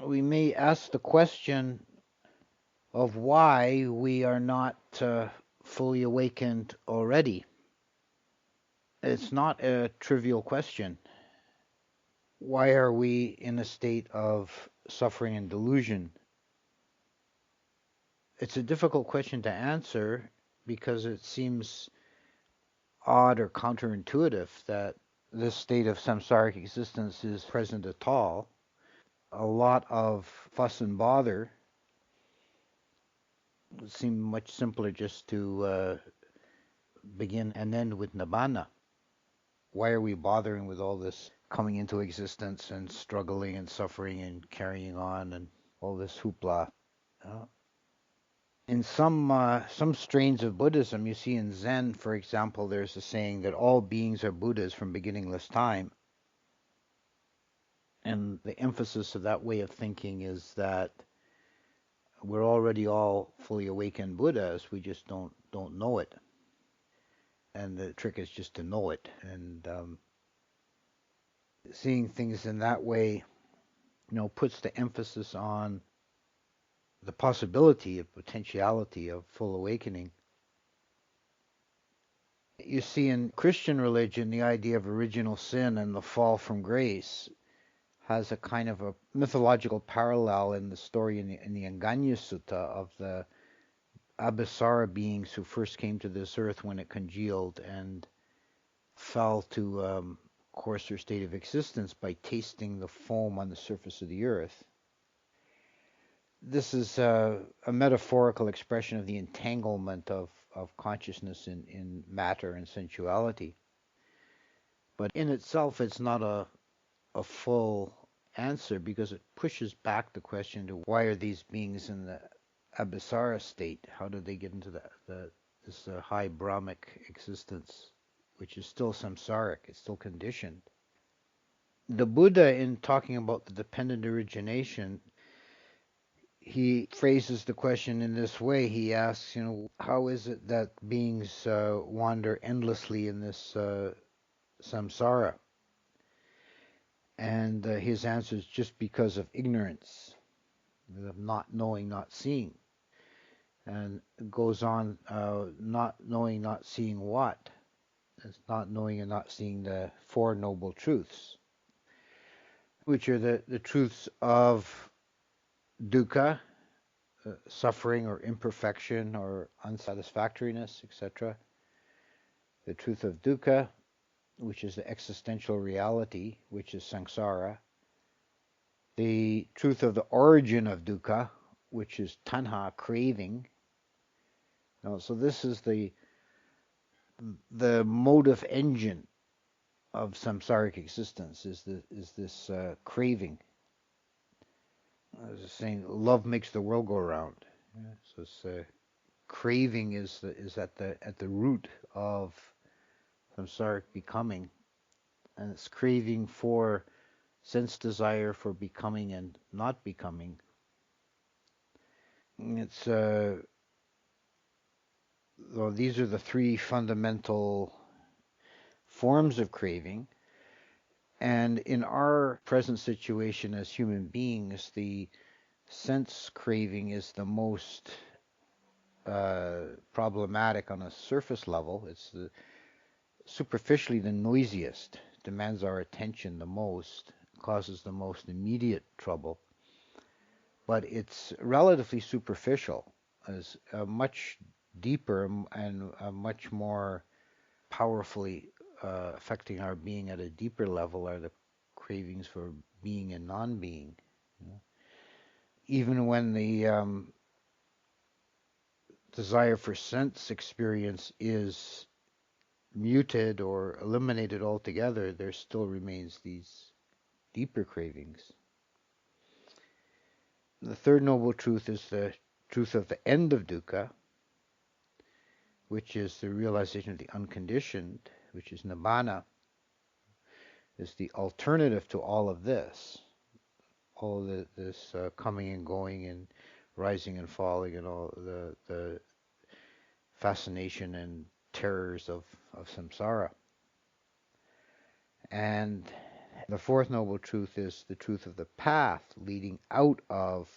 we may ask the question of why we are not fully awakened already. It's not a trivial question. Why are we in a state of suffering and delusion? It's a difficult question to answer because it seems odd or counterintuitive that this state of samsaric existence is present at all. A lot of fuss and bother. It would seem much simpler just to begin and end with nibbana. Why are we bothering with all this coming into existence and struggling and suffering and carrying on and all this hoopla? In some strains of Buddhism, you see in Zen, for example, there's a saying that all beings are Buddhas from beginningless time. And the emphasis of that way of thinking is that we're already all fully awakened Buddhas, we just don't know it. And the trick is just to know it. And seeing things in that way, puts the emphasis on the possibility of potentiality of full awakening. You see in Christian religion, the idea of original sin and the fall from grace has a kind of a mythological parallel in the story in the Anganya Sutta of the Abhisara beings who first came to this earth when it congealed and fell to coarser state of existence by tasting the foam on the surface of the earth. This is a metaphorical expression of the entanglement of consciousness in matter and sensuality. But in itself, it's not a full answer because it pushes back the question to why are these beings in the Abhisara state? How did they get into this high Brahmic existence, which is still samsaric, it's still conditioned? The Buddha, in talking about the dependent origination, he phrases the question in this way. He asks, how is it that beings wander endlessly in this samsara? And his answer is just because of ignorance, of not knowing, not seeing. And it goes on, not knowing, not seeing what? It's not knowing and not seeing the Four Noble Truths, which are the truths of dukkha, suffering or imperfection or unsatisfactoriness, etc. The truth of dukkha, which is the existential reality, which is samsara. The truth of the origin of dukkha, which is tanha, craving. So this is the motive engine of samsaric existence, is this craving. I was saying, love makes the world go round. Yeah? So it's, craving is at the root of samsaric becoming, and it's craving for sense desire for becoming and not becoming. It's well, these are the three fundamental forms of craving. And in our present situation as human beings, the sense craving is the most problematic on a surface level. It's superficially the noisiest, demands our attention the most, causes the most immediate trouble. But it's relatively superficial, as much deeper and much more powerfully affecting our being at a deeper level are the cravings for being and non-being. Even when the desire for sense experience is muted or eliminated altogether, there still remains these deeper cravings. The third noble truth is the truth of the end of dukkha, which is the realization of the unconditioned, which is nibbana, is the alternative to all of this, all this coming and going and rising and falling and all the fascination and terrors of samsara. And The fourth noble truth is the truth of the path leading out of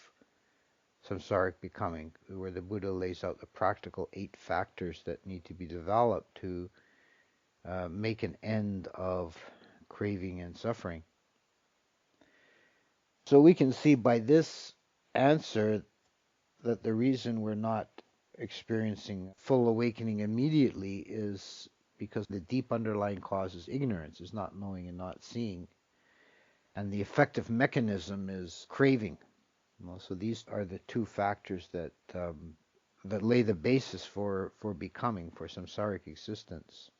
samsaric becoming, where the Buddha lays out the practical 8 factors that need to be developed to make an end of craving and suffering. So we can see by this answer that the reason we're not experiencing full awakening immediately is because the deep underlying cause is ignorance, is not knowing and not seeing. And the effective mechanism is craving. So these are the 2 factors that that lay the basis for becoming, for samsaric existence.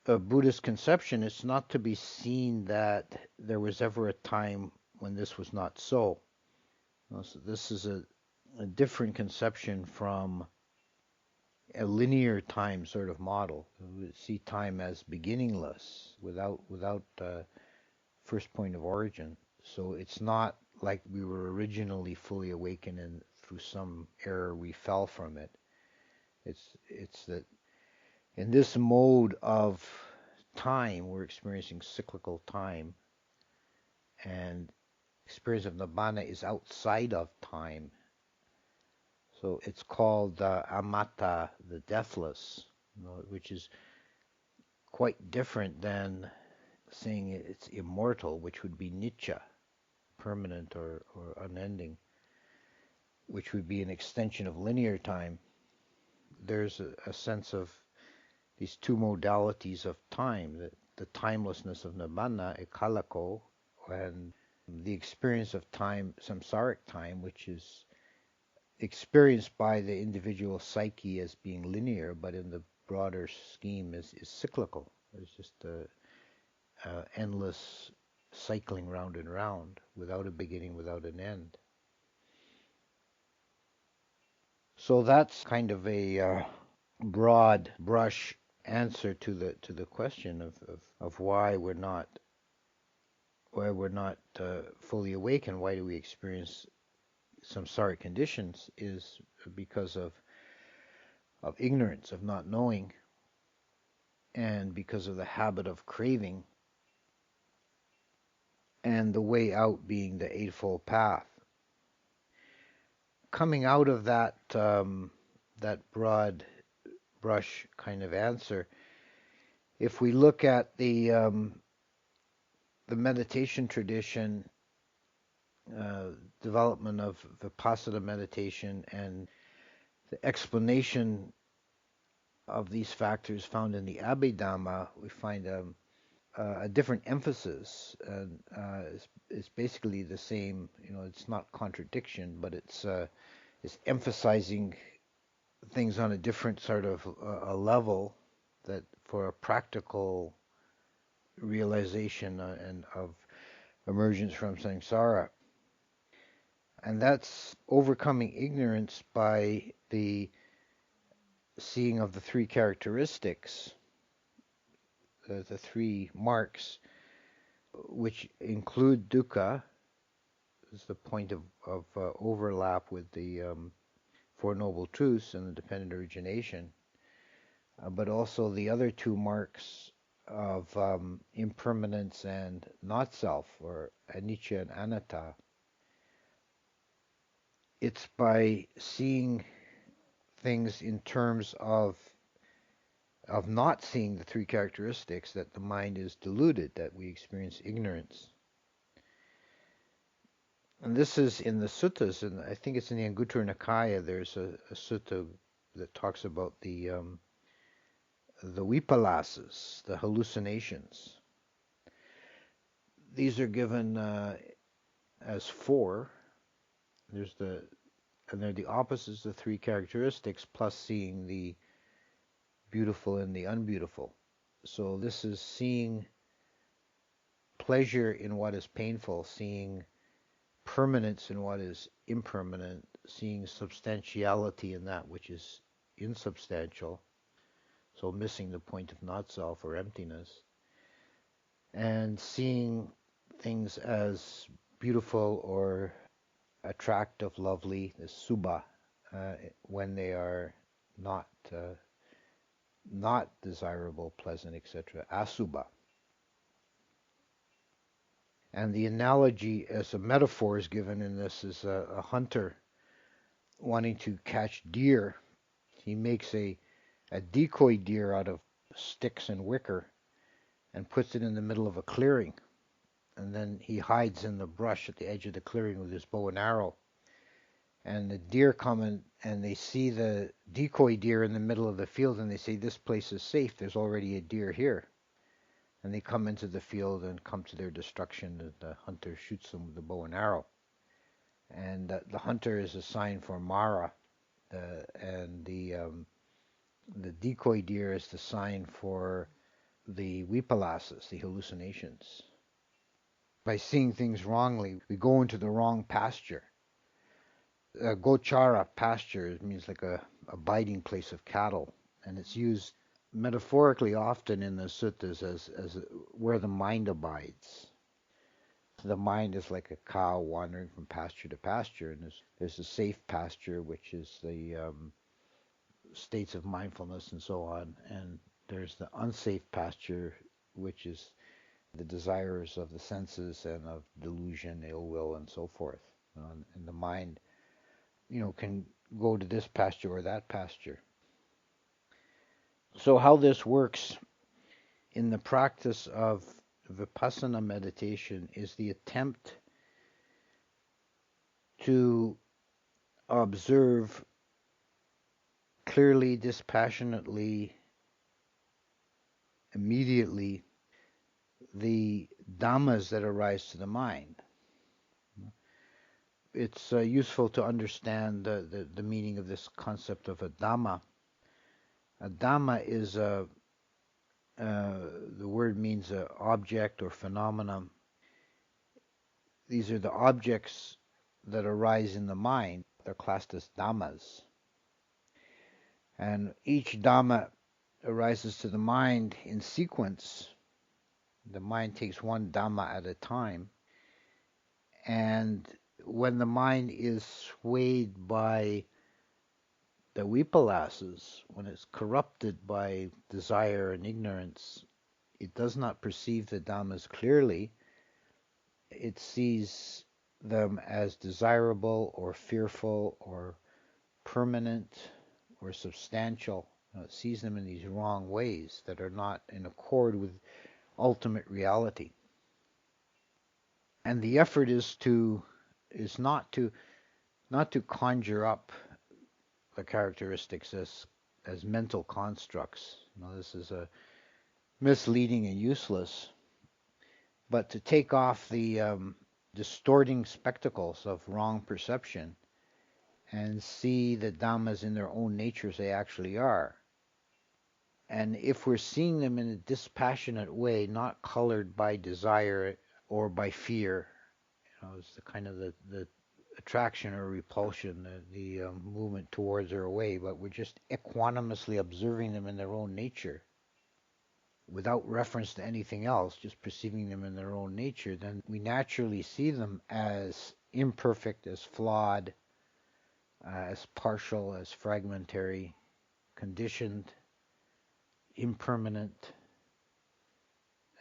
A Buddhist conception, it's not to be seen that there was ever a time when this was not so. So this is a different conception from a linear time sort of model. We see time as beginningless, without first point of origin. So it's not like we were originally fully awakened and through some error we fell from it. It's that in this mode of time we're experiencing cyclical time, and experience of nibbana is outside of time. So it's called amata, the deathless, which is quite different than saying it's immortal, which would be nitya, permanent or unending, which would be an extension of linear time. There's a sense of these 2 modalities of time, the timelessness of nibbana, ekalako, and the experience of time, samsaric time, which is experienced by the individual psyche as being linear, but in the broader scheme is cyclical. It's just a endless cycling round and round, without a beginning, without an end. So that's kind of a broad brush answer to the question of why we're not fully awakened. Why do we experience samsaric conditions? Is because of ignorance, of not knowing, and because of the habit of craving, and the way out being the Eightfold Path. Coming out of that that broad brush kind of answer, if we look at the meditation tradition, development of Vipassana meditation, and the explanation of these factors found in the Abhidhamma, we find a different emphasis, and it's basically the same. It's not contradiction, but it's emphasizing things on a different sort of a level, that for a practical realization and of emergence from samsara. And that's overcoming ignorance by the seeing of the 3 characteristics, the 3 marks, which include dukkha, is the point of overlap with the 4 Noble Truths and the dependent origination, but also the other 2 marks of impermanence and not self, or anicca and anatta. It's by seeing things in terms of not seeing the 3 characteristics that the mind is deluded, that we experience ignorance. And this is in the suttas, and I think it's in the Anguttara Nikaya. There's a sutta that talks about the vipalasas, the hallucinations. These are given as 4. And they're the opposites of 3 characteristics, plus seeing the beautiful and the unbeautiful. So this is seeing pleasure in what is painful, seeing permanence in what is impermanent, seeing substantiality in that which is insubstantial, so missing the point of not self or emptiness, and seeing things as beautiful or attractive, lovely, the subha, when they are not desirable, pleasant, etc., asubha. And the analogy as a metaphor is given in this is a hunter wanting to catch deer. He makes a decoy deer out of sticks and wicker and puts it in the middle of a clearing. And then he hides in the brush at the edge of the clearing with his bow and arrow. And the deer come in and they see the decoy deer in the middle of the field and they say, this place is safe. There's already a deer here. And they come into the field and come to their destruction. And the hunter shoots them with the bow and arrow. And the hunter is a sign for Mara. And the decoy deer is the sign for the vipalasas, the hallucinations. By seeing things wrongly, we go into the wrong pasture. Gochara, pasture, means like a abiding place of cattle, and it's used metaphorically often in the suttas as where the mind abides. The mind is like a cow wandering from pasture to pasture, and there's a safe pasture, which is the states of mindfulness and so on, and there's the unsafe pasture, which is the desires of the senses and of delusion, ill will, and so forth. And the mind, can go to this pasture or that pasture. So how this works in the practice of vipassana meditation is the attempt to observe clearly, dispassionately, immediately the dhammas that arise to the mind. It's useful to understand the meaning of this concept of a dhamma. A dhamma is the word means an object or phenomenon. These are the objects that arise in the mind. They're classed as dhammas. And each dhamma arises to the mind in sequence. The mind takes one dhamma at a time. And when the mind is swayed by the vipalasas, when it's corrupted by desire and ignorance, it does not perceive the dhammas clearly. It sees them as desirable or fearful or permanent or substantial. It sees them in these wrong ways that are not in accord with ultimate reality. And the effort is not to conjure up the characteristics as mental constructs. This is a misleading and useless. But to take off the distorting spectacles of wrong perception and see the dhammas in their own nature as they actually are. And if we're seeing them in a dispassionate way, not colored by desire or by fear, it's the kind of the attraction or repulsion, the movement towards or away, but we're just equanimously observing them in their own nature without reference to anything else, just perceiving them in their own nature, then we naturally see them as imperfect, as flawed, as partial, as fragmentary, conditioned, impermanent,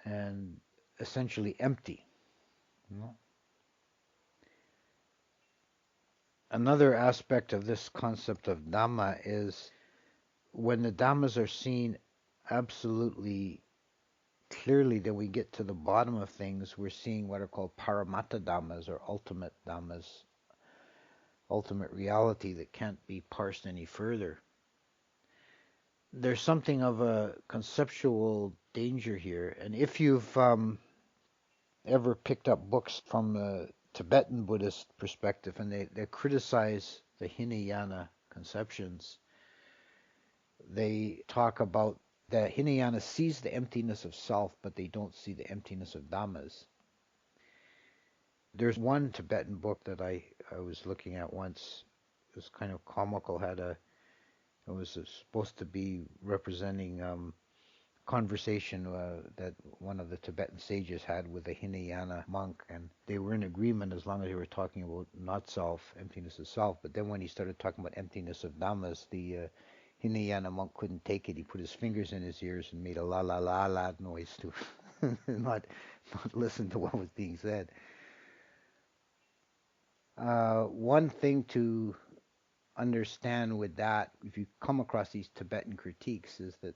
and essentially empty. Another aspect of this concept of Dhamma is when the Dhammas are seen absolutely clearly, then we get to the bottom of things. We're seeing what are called Paramatta Dhammas, or ultimate Dhammas, ultimate reality that can't be parsed any further. There's something of a conceptual danger here, and if you've ever picked up books from the Tibetan Buddhist perspective, and they criticize the Hinayana conceptions, they talk about that Hinayana sees the emptiness of self, but they don't see the emptiness of Dhammas. There's one Tibetan book that I was looking at once. It was kind of comical. It was supposed to be representing conversation that one of the Tibetan sages had with a Hinayana monk, and they were in agreement as long as they were talking about not self, emptiness of self. But then when he started talking about emptiness of Dhammas, the Hinayana monk couldn't take it. He put his fingers in his ears and made a la la la la noise too. not listen to what was being said. One thing to understand with that, if you come across these Tibetan critiques, is that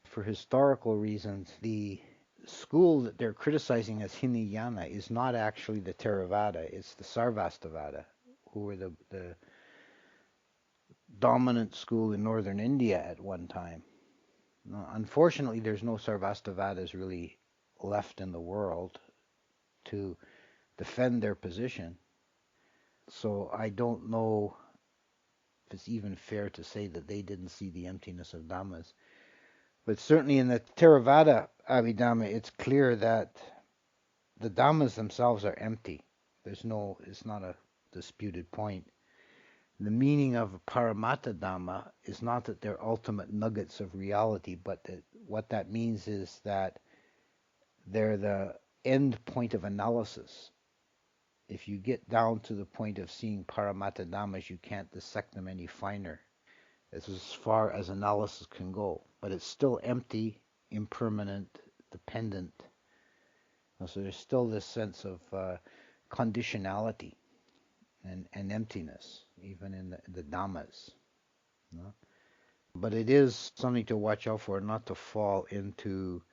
for historical reasons, the school that they're criticizing as Hinayana is not actually the Theravada, it's the Sarvastivada, who were the dominant school in northern India at one time. Now, unfortunately, there's no Sarvastivadas really left in the world to defend their position. So I don't know if it's even fair to say that they didn't see the emptiness of Dhammas. But certainly in the Theravada Abhidhamma, it's clear that the Dhammas themselves are empty. It's not a disputed point. The meaning of Paramattha Dhamma is not that they're ultimate nuggets of reality, but that what that means is that they're the end point of analysis. If you get down to the point of seeing Paramattha Dhammas, you can't dissect them any finer. It's as far as analysis can go. But it's still empty, impermanent, dependent. So there's still this sense of conditionality and emptiness, even in the Dhammas. You know? But it is something to watch out for, not to fall into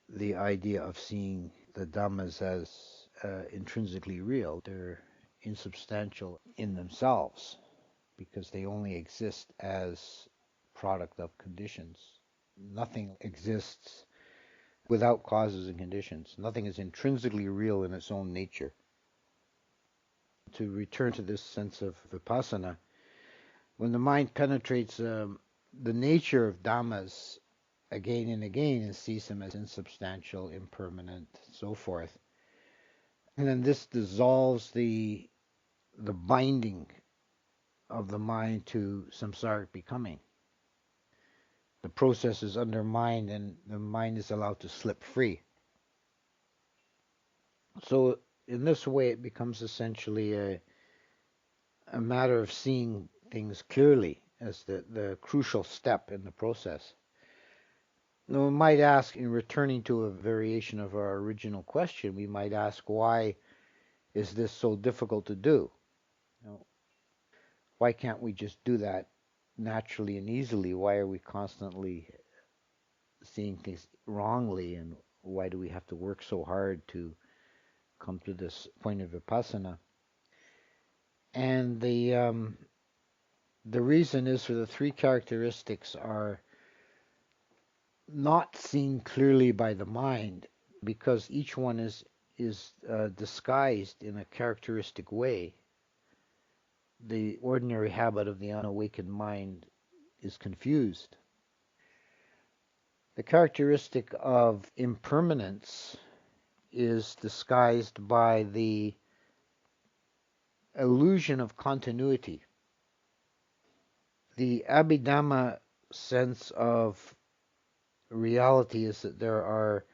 the idea of seeing the Dhammas as intrinsically real. They're insubstantial in themselves because they only exist as product of conditions. Nothing exists without causes and conditions. Nothing is intrinsically real in its own nature. To return to this sense of vipassana, when the mind penetrates the nature of Dhammas again and again and sees them as insubstantial, impermanent, so forth, and then this dissolves the binding of the mind to samsaric becoming. The process is undermined and the mind is allowed to slip free. So in this way it becomes essentially a matter of seeing things clearly as the crucial step in the process. Now we might ask, in returning to a variation of our original question, we might ask, why is this so difficult to do? You know, why can't we just do that naturally and easily? Why are we constantly seeing things wrongly, and why do we have to work so hard to come to this point of vipassana? And the reason is, for the three characteristics are not seen clearly by the mind, because each one is disguised in a characteristic way. The ordinary habit of the unawakened mind is confused. The characteristic of impermanence is disguised by the illusion of continuity. The Abhidhamma sense of reality is that there are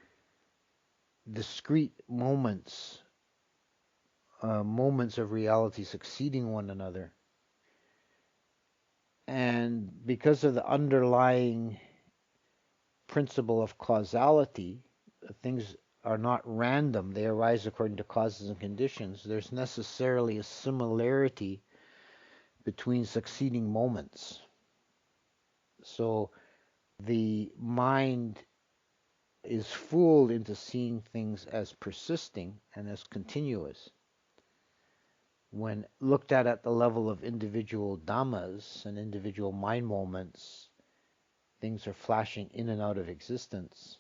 discrete moments, moments of reality succeeding one another. And because of the underlying principle of causality, things are not random, they arise according to causes and conditions. There's necessarily a similarity between succeeding moments. So the mind is fooled into seeing things as persisting and as continuous. When looked at the level of individual dhammas and individual mind moments, things are flashing in and out of existence.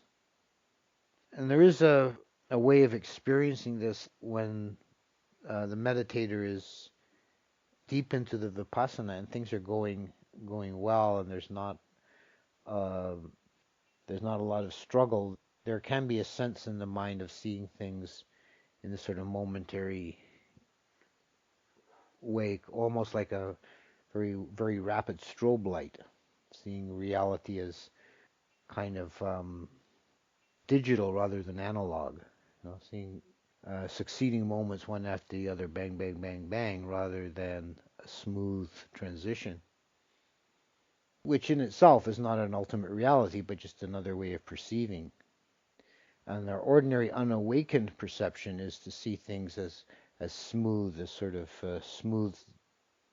And there is a way of experiencing this when the meditator is deep into the vipassana and things are going well, and there's not a lot of struggle. There can be a sense in the mind of seeing things in this sort of momentary way, almost like a very, very rapid strobe light, seeing reality as kind of digital rather than analog. Seeing succeeding moments one after the other, bang, bang, bang, bang, rather than a smooth transition, which in itself is not an ultimate reality, but just another way of perceiving. And our ordinary unawakened perception is to see things as smooth, as sort of smooth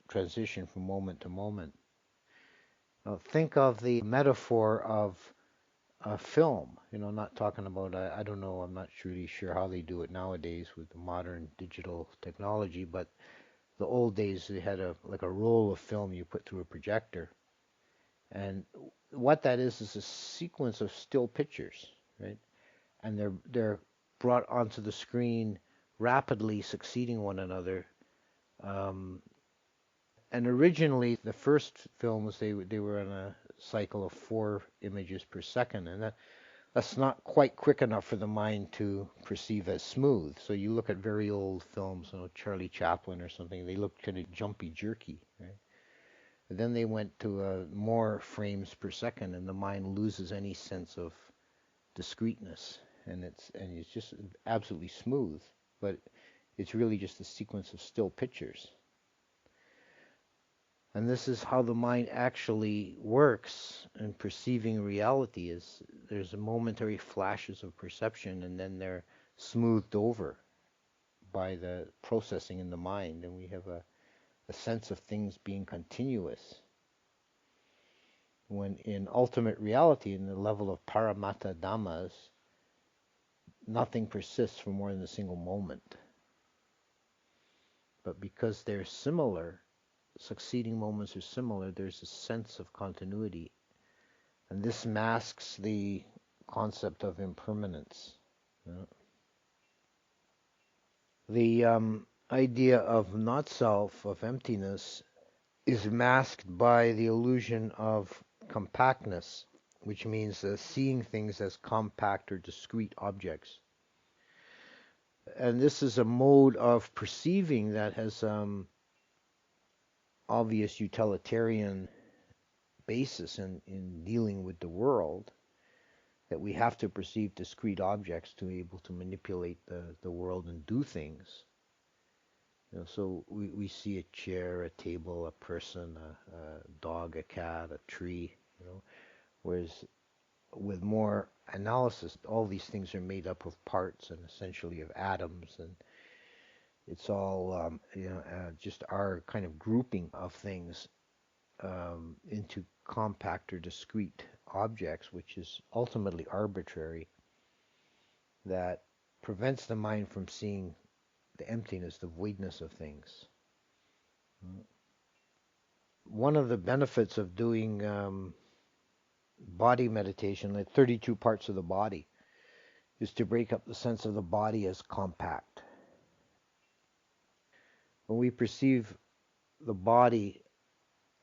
transition from moment to moment. Now, think of the metaphor of a film. Not talking about, I don't know, I'm not really sure how they do it nowadays with the modern digital technology, but the old days they had like a roll of film you put through a projector. And what that is a sequence of still pictures, right? And they're brought onto the screen rapidly succeeding one another. Um, and originally, the first films they were on a cycle of 4 images per second, and that's not quite quick enough for the mind to perceive as smooth. So you look at very old films, Charlie Chaplin or something, they look kind of jumpy, jerky, right? And then they went to more frames per second, and the mind loses any sense of discreteness, and it's just absolutely smooth, but it's really just a sequence of still pictures. And this is how the mind actually works in perceiving reality. Is there's momentary flashes of perception, and then they're smoothed over by the processing in the mind, and we have a sense of things being continuous. When in ultimate reality, in the level of paramatta dhammas, nothing persists for more than a single moment. But because they're similar, succeeding moments are similar, there's a sense of continuity. And this masks the concept of impermanence. The idea of not self, of emptiness, is masked by the illusion of compactness, which means seeing things as compact or discrete objects. And this is a mode of perceiving that has obvious utilitarian basis in dealing with the world, that we have to perceive discrete objects to be able to manipulate the world and do things. So we see a chair, a table, a person, a dog, a cat, a tree, whereas with more analysis, all these things are made up of parts and essentially of atoms, and it's all just our kind of grouping of things into compact or discrete objects, which is ultimately arbitrary, that prevents the mind from seeing the emptiness, the voidness of things. One of the benefits of doing body meditation, like 32 parts of the body, is to break up the sense of the body as compact. When we perceive the body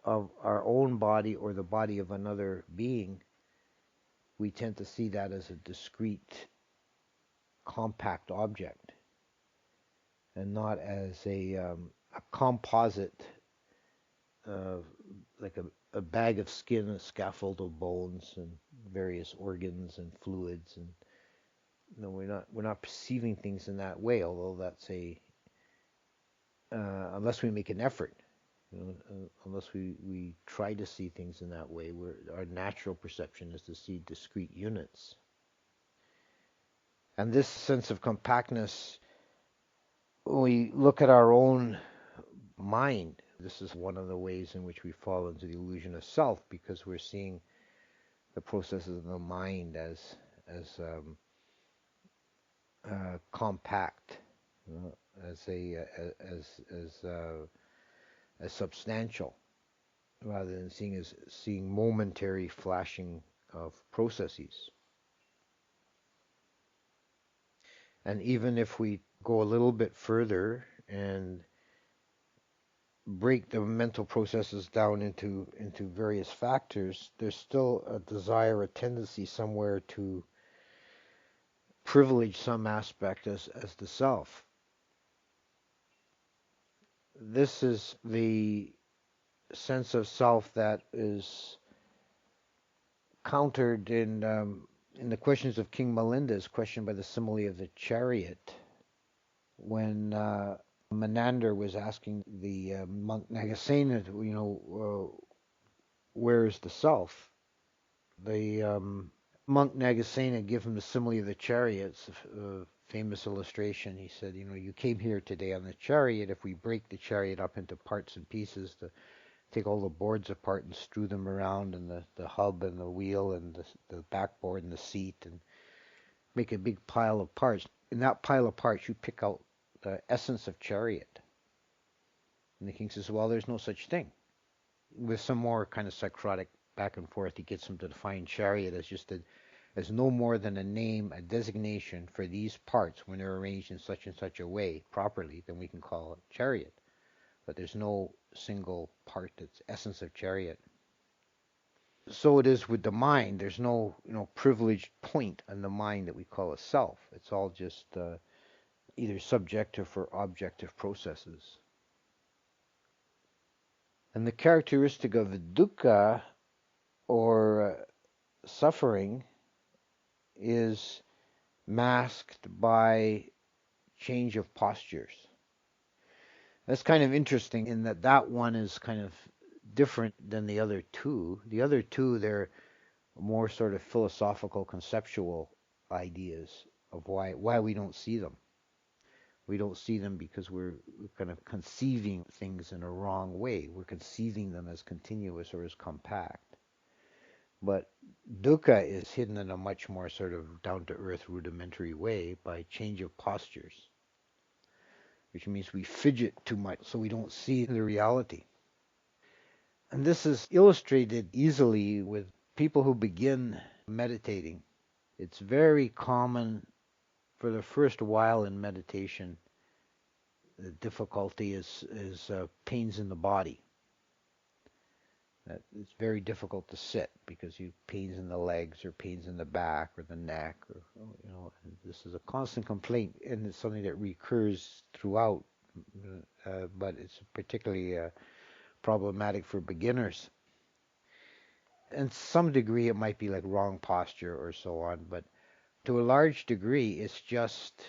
of our own body or the body of another being, we tend to see that as a discrete, compact object, and not as a composite, like a bag of skin, a scaffold of bones, and various organs and fluids. And we're not perceiving things in that way. Although that's unless we make an effort, unless we try to see things in that way, our natural perception is to see discrete units. And this sense of compactness, when we look at our own mind, this is one of the ways in which we fall into the illusion of self, because we're seeing the processes of the mind as compact, as substantial, rather than seeing momentary flashing of processes. And even if we go a little bit further and break the mental processes down into various factors, there's still a desire, a tendency somewhere to privilege some aspect as the self. This is the sense of self that is countered in the questions of King Milinda's question by the simile of the chariot, when Menander was asking the monk Nagasena, where is the self? The Monk Nagasena gave him the simile of the chariots, a famous illustration. He said, you came here today on the chariot. If we break the chariot up into parts and pieces, to take all the boards apart and strew them around, and the hub and the wheel and the backboard and the seat, and make a big pile of parts. In that pile of parts, you pick out the essence of chariot. And the king says, well, there's no such thing. With some more kind of psychotic back and forth, he gets him to define chariot as no more than a name, a designation for these parts when they're arranged in such and such a way properly, then we can call it chariot. But there's no single part that's essence of chariot. So it is with the mind. There's no privileged point on the mind that we call a self. It's all just either subjective or objective processes. And the characteristic of dukkha, or suffering, is masked by change of postures. That's kind of interesting in that one is kind of different than the other two. The other two, they're more sort of philosophical, conceptual ideas of why we don't see them. We don't see them because we're kind of conceiving things in a wrong way. We're conceiving them as continuous or as compact. But dukkha is hidden in a much more sort of down-to-earth, rudimentary way by change of postures, which means we fidget too much so we don't see the reality. And this is illustrated easily with people who begin meditating. It's very common for the first while in meditation, the difficulty is pains in the body. That it's very difficult to sit because you pains in the legs or pains in the back or the neck, or this is a constant complaint, and it's something that recurs throughout, but it's particularly problematic for beginners. And to some degree it might be like wrong posture or so on, but to a large degree it's just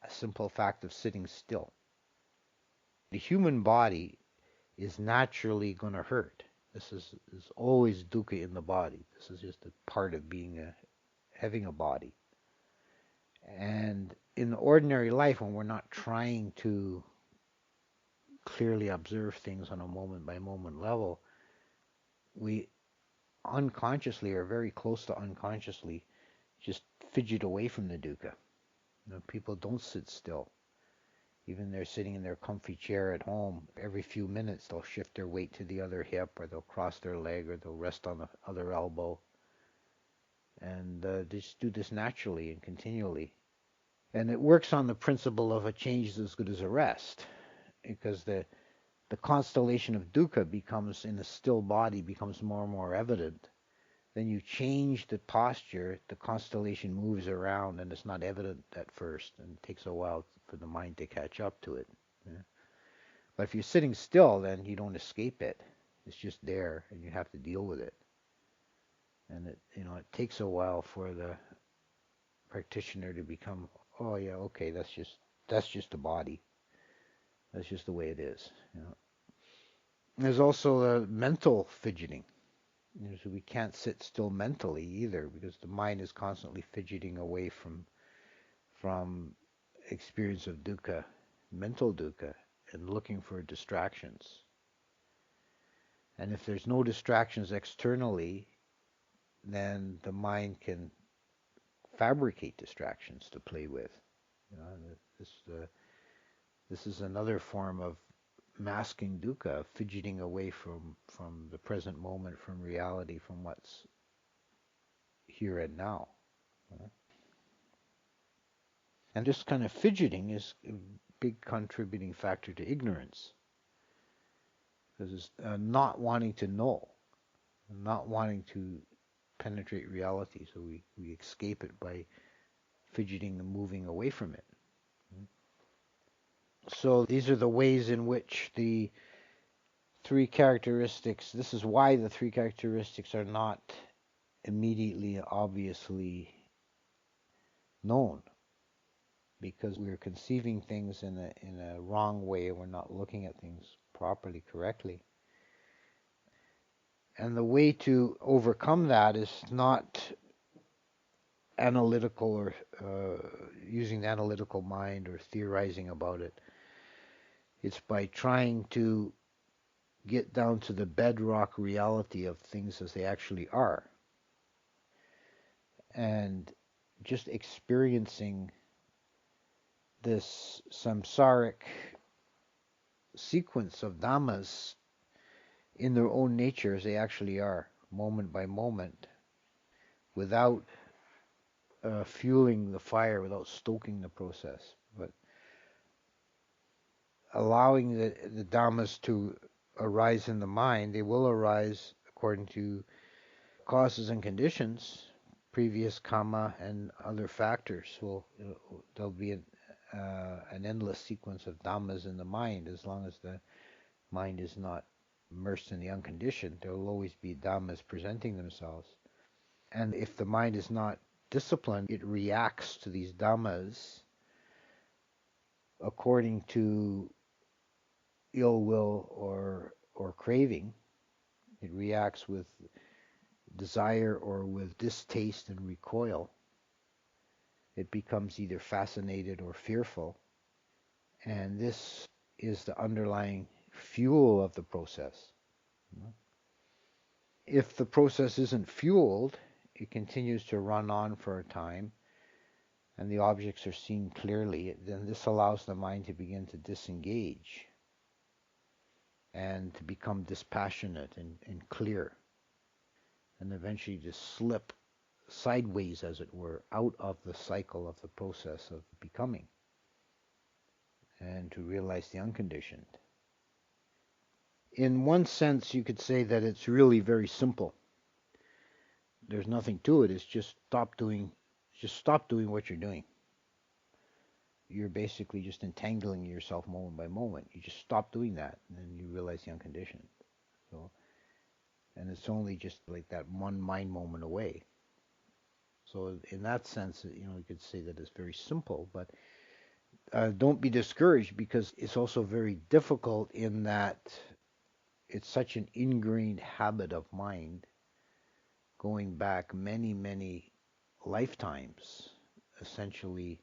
a simple fact of sitting still. The human body is naturally going to hurt. This is always dukkha in the body. This is just a part of having a body. And in ordinary life, when we're not trying to clearly observe things on a moment-by-moment level, we unconsciously, or very close to unconsciously, just fidget away from the dukkha. People don't sit still. Even they're sitting in their comfy chair at home, every few minutes they'll shift their weight to the other hip, or they'll cross their leg, or they'll rest on the other elbow. And they just do this naturally and continually. And it works on the principle of a change is as good as a rest, because the constellation of dukkha becomes, in a still body, becomes more and more evident. Then you change the posture, the constellation moves around, and it's not evident at first, and it takes a while for the mind to catch up to it. Yeah? But if you're sitting still, then you don't escape it. It's just there, and you have to deal with it. And it takes a while for the practitioner to become, oh yeah, okay, that's just the body. That's just the way it is. There's also mental fidgeting. So we can't sit still mentally either, because the mind is constantly fidgeting away from experience of dukkha, mental dukkha, and looking for distractions. And if there's no distractions externally, then the mind can fabricate distractions to play with. This is another form of masking dukkha, fidgeting away from the present moment, from reality, from what's here and now. And this kind of fidgeting is a big contributing factor to ignorance, because it's not wanting to know, not wanting to penetrate reality, so we escape it by fidgeting and moving away from it. So these are the ways in which the three characteristics, this is why the three characteristics are not immediately, obviously known, because we're conceiving things in a wrong way, and we're not looking at things properly, correctly. And the way to overcome that is not analytical or using the analytical mind or theorizing about it. It's by trying to get down to the bedrock reality of things as they actually are, and just experiencing this samsaric sequence of dhammas in their own nature as they actually are, moment by moment, without fueling the fire, without stoking the process, but allowing the dhammas to arise in the mind. They will arise according to causes and conditions, previous karma and other factors. There'll be an endless sequence of dhammas in the mind as long as the mind is not immersed in the unconditioned. There will always be dhammas presenting themselves. And if the mind is not disciplined, it reacts to these dhammas according to ill will or craving. It reacts with desire or with distaste and recoil. It becomes either fascinated or fearful. And this is the underlying fuel of the process. If the process isn't fueled, it continues to run on for a time, and the objects are seen clearly, then this allows the mind to begin to disengage and to become dispassionate and clear, and eventually to slip sideways, as it were, out of the cycle of the process of becoming, and to realize the unconditioned. In one sense, you could say that it's really very simple. There's nothing to it. It's just stop doing what you're doing. You're basically just entangling yourself moment by moment. You just stop doing that, and then you realize the unconditioned. So, and it's only just like that one mind moment away. So in that sense, you could say that it's very simple, but don't be discouraged, because it's also very difficult in that it's such an ingrained habit of mind going back many, many lifetimes, essentially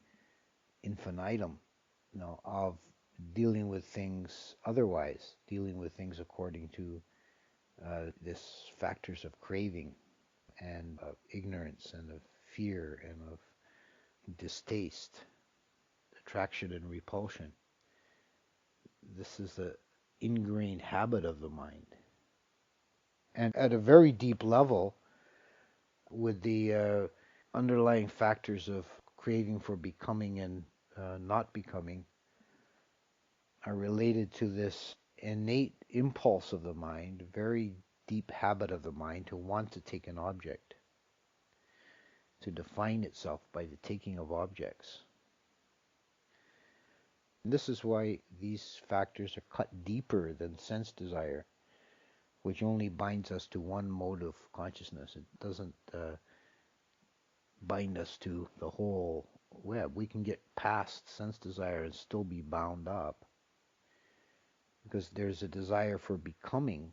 infinitum, of dealing with things otherwise, dealing with things according to this factors of craving and of ignorance and of fear and of distaste, attraction and repulsion. This is the ingrained habit of the mind. And at a very deep level, with the underlying factors of craving for becoming and not becoming, are related to this innate impulse of the mind, very deep habit of the mind to want to take an object, to define itself by the taking of objects. And this is why these factors are cut deeper than sense desire, which only binds us to one mode of consciousness. It doesn't bind us to the whole web. We can get past sense desire and still be bound up, because there's a desire for becoming,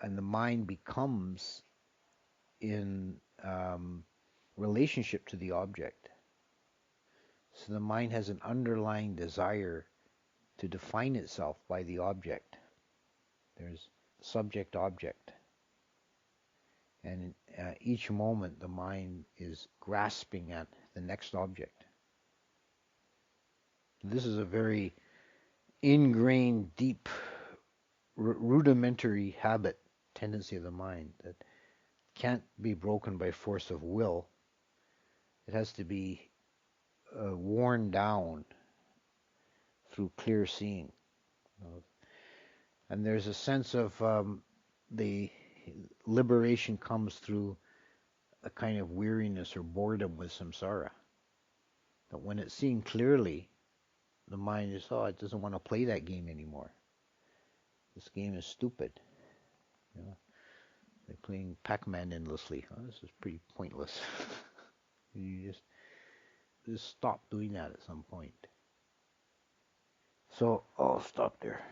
and the mind becomes in relationship to the object. So the mind has an underlying desire to define itself by the object. There's subject-object. And each moment the mind is grasping at the next object. This is a very ingrained, deep, rudimentary habit, tendency of the mind that can't be broken by force of will. It has to be worn down through clear seeing. And there's a sense of the liberation comes through a kind of weariness or boredom with samsara. That when it's seen clearly, the mind is, it doesn't want to play that game anymore. This game is stupid. Like playing Pac-Man endlessly. This is pretty pointless. You just stop doing that at some point. So I'll stop there.